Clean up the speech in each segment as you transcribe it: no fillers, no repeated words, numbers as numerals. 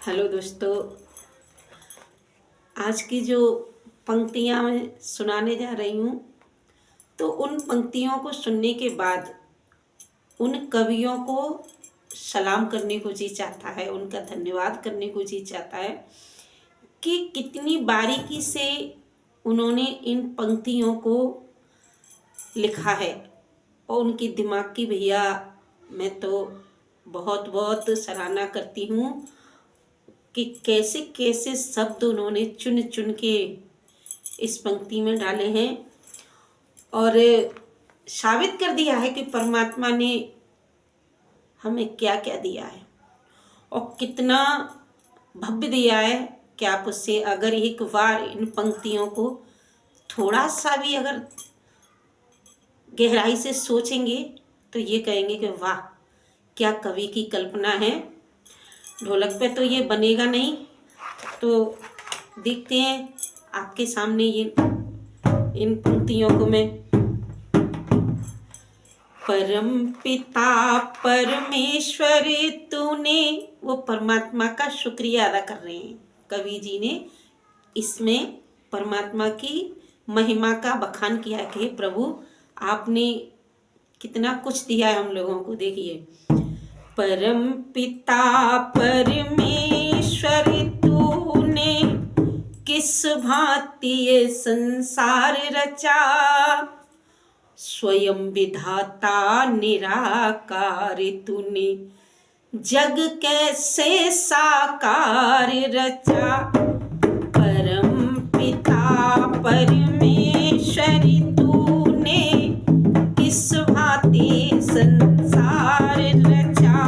Hello दोस्तों, आज की जो पंक्तियाँ मैं सुनाने जा रही हूँ तो उन पंक्तियों को सुनने के बाद उन कवियों को सलाम करने को जी चाहता है, उनका धन्यवाद करने को जी चाहता है कि कितनी बारीकी से उन्होंने इन पंक्तियों को लिखा है। और उनकी दिमाग की भैया मैं तो बहुत बहुत सराहना करती हूँ कि कैसे कैसे शब्द उन्होंने चुन चुन के इस पंक्ति में डाले हैं और साबित कर दिया है कि परमात्मा ने हमें क्या क्या दिया है और कितना भव्य दिया है कि आप उससे अगर एक बार इन पंक्तियों को थोड़ा सा भी अगर गहराई से सोचेंगे तो ये कहेंगे कि वाह, क्या कवि की कल्पना है। ढोलक पे तो ये बनेगा नहीं, तो देखते हैं आपके सामने ये इन पंक्तियों को मैं। परम पिता परमेश्वर तूने, वो परमात्मा का शुक्रिया अदा कर रहे हैं कवि जी ने। इसमें परमात्मा की महिमा का बखान किया है कि प्रभु आपने कितना कुछ दिया है हम लोगों को। देखिए, परम पिता परमेश्वर तूने किस भांति ये संसार रचा, स्वयं विधाता निराकार तूने जग कैसे साकार रचा। परम पिता परमेश्वर तूने किस भांति संसार रचा,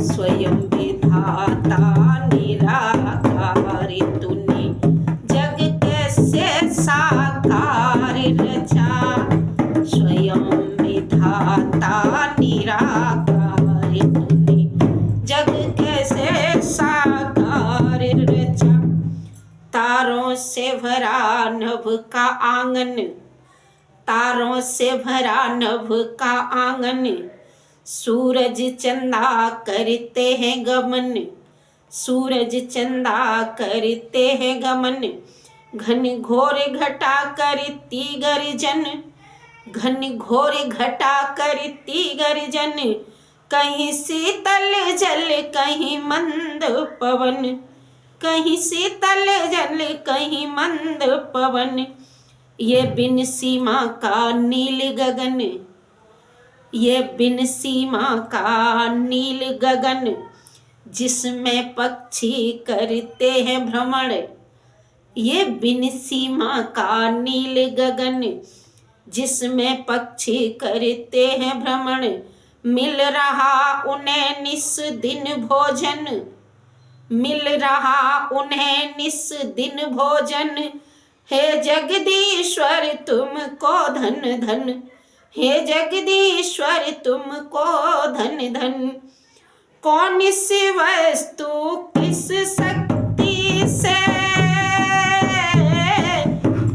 स्वयं विधाता निराकार तूने जग कैसे साकार रचा, स्वयं विधाता निराकार तूने जग कैसे साकार रचा। तारों से भरा नभ का आंगन, तारों से भरा नभ का आंगन, सूरज चंदा करते हैं गमन, सूरज चंदा करते हैं गमन, घन घोर घटा करती गर्जन, घन घोर घटा करती गर्जन, कहीं शीतल जल कहीं मंद पवन, कहीं शीतल जल कहीं मंद पवन, ये बिन सीमा का नील गगन, ये बिन सीमा का नील गगन, जिसमें पक्षी करते हैं भ्रमण, ये बिन सीमा का नील गगन, जिसमें पक्षी करते हैं भ्रमण, मिल रहा उन्हें निस दिन भोजन, मिल रहा उन्हें निस दिन भोजन, हे जगदीश्वर तुमको धन धन, हे जगदीश्वर तुमको धन धन। कौन सी वस्तु किस शक्ति से,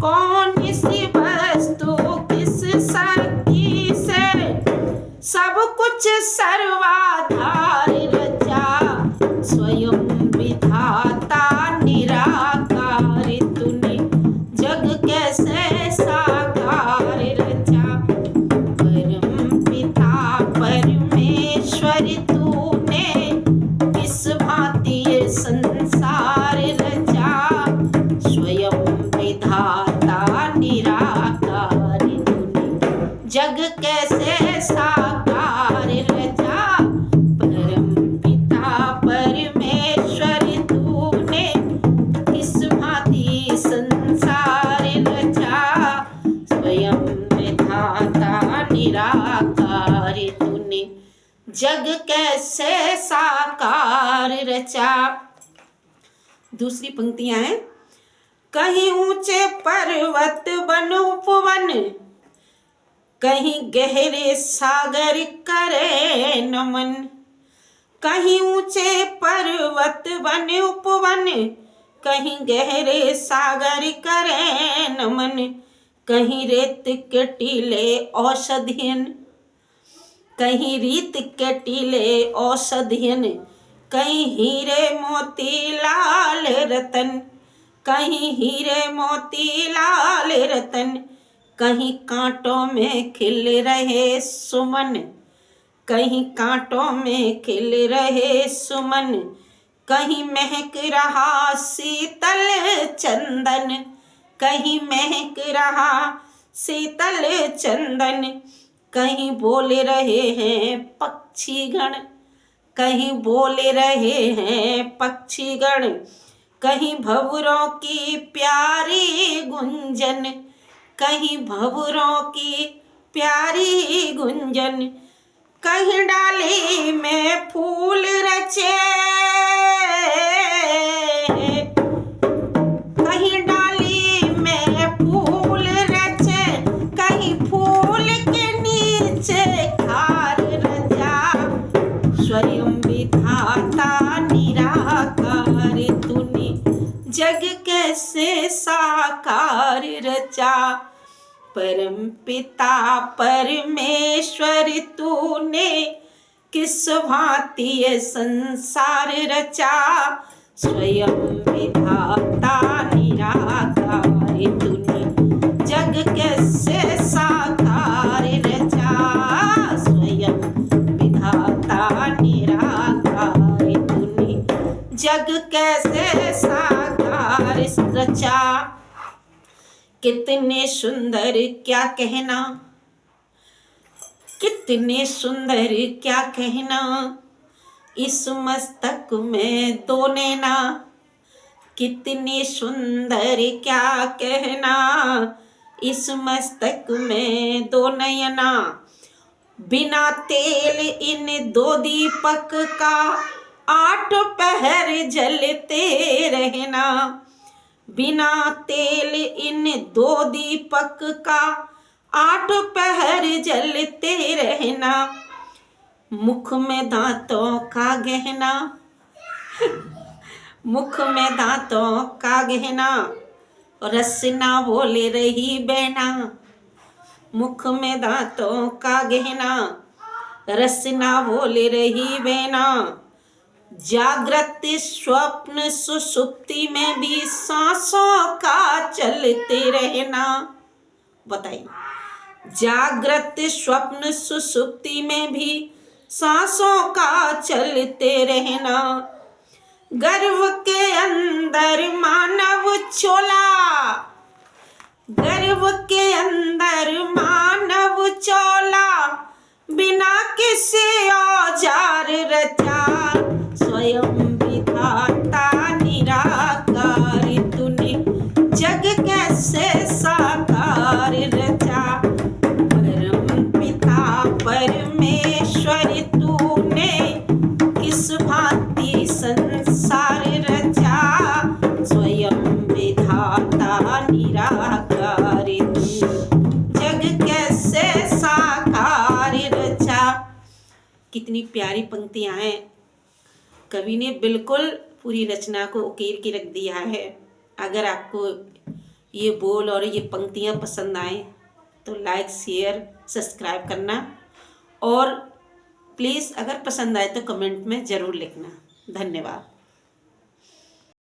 कौन सी वस्तु किस शक्ति से, सब कुछ सर्वाधार रचा, स्वयं विधाता निराकार तूने जग कैसे साकार रचा। परम पिता परमेश्वर तूने किस भांति ये संसार रचा, स्वयं विधाता निराकार तूने जग कैसे साकार रचा। परम पिता परमेश्वर तूने किस भांति संसार रचा, स्वयं विधाता निराकार तूने जग कैसे साकार रचा। दूसरी पंक्तियां हैं। कहीं ऊंचे पर्वत वन उपवन, कहीं गहरे सागर करे नमन, कहीं ऊंचे पर्वत वन उपवन, कहीं गहरे सागर करे नमन, कहीं रेत के टीले औषधियन, कहीं रीत के टीले औषधियन, कहीं हीरे मोती लाल रतन, कहीं हीरे मोती लाल रतन, कहीं कांटों में खिल रहे सुमन, कहीं कांटों में खिल रहे सुमन, कहीं महक रहा शीतल चंदन, कहीं महक रहा शीतल चंदन, कहीं बोल रहे हैं पक्षीगण, कहीं बोल रहे हैं पक्षीगण, कहीं भंवरों की प्यारी गुंजन, कहीं भंवरों की प्यारी गुंजन, कहीं डाली में फूल रचे, कहीं डाली में फूल रचे, कहीं फूल के नीचे खार रचा, स्वयं विधाता निराकार तूने जग कैसे साकार रचा, परम पिता परमेश्वर तूने किस भांति ये संसार रचा, स्वयं विधाता निराकार तूने जग कैसे साकार रचा, स्वयं विधाता निराकार तूने जग कैसे साकार रचा। कितने सुंदर क्या कहना, कितने सुंदर क्या कहना, इस मस्तक में दो नैना, कितने सुंदर क्या कहना, इस मस्तक में दो नयना, बिना तेल इन दो दीपक का 8 पहर जलते रहना, बिना तेल इन दो दीपक का 8 पहर जलते रहना, मुख में दांतों का गहना, मुख में दांतों का गहना, रसना बोल रही बैना, मुख में दांतों का गहना, रसना बोल रही बैना, जागृत स्वप्न सुसुप्ति में भी सांसों का चलते रहना। बताइए, जागृत स्वप्न सुसुप्ति में भी सांसों का चलते रहना, गर्भ के अंदर मानव चोला, गर्भ के अंदर मानव चोला, बिना किसी औजार रचा, स्वयं विधाता निराकार तूने जग कैसे साकार रचा, परम पिता परमेश्वर तूने किस भांति संसार रचा, स्वयं विधाता निराकार तूने जग कैसे साकार रचा। कितनी प्यारी पंक्तियां हैं। कवि ने बिल्कुल पूरी रचना को उकेर के रख दिया है। अगर आपको ये बोल और ये पंक्तियां पसंद आए तो लाइक शेयर सब्सक्राइब करना, और प्लीज़ अगर पसंद आए तो कमेंट में ज़रूर लिखना। धन्यवाद।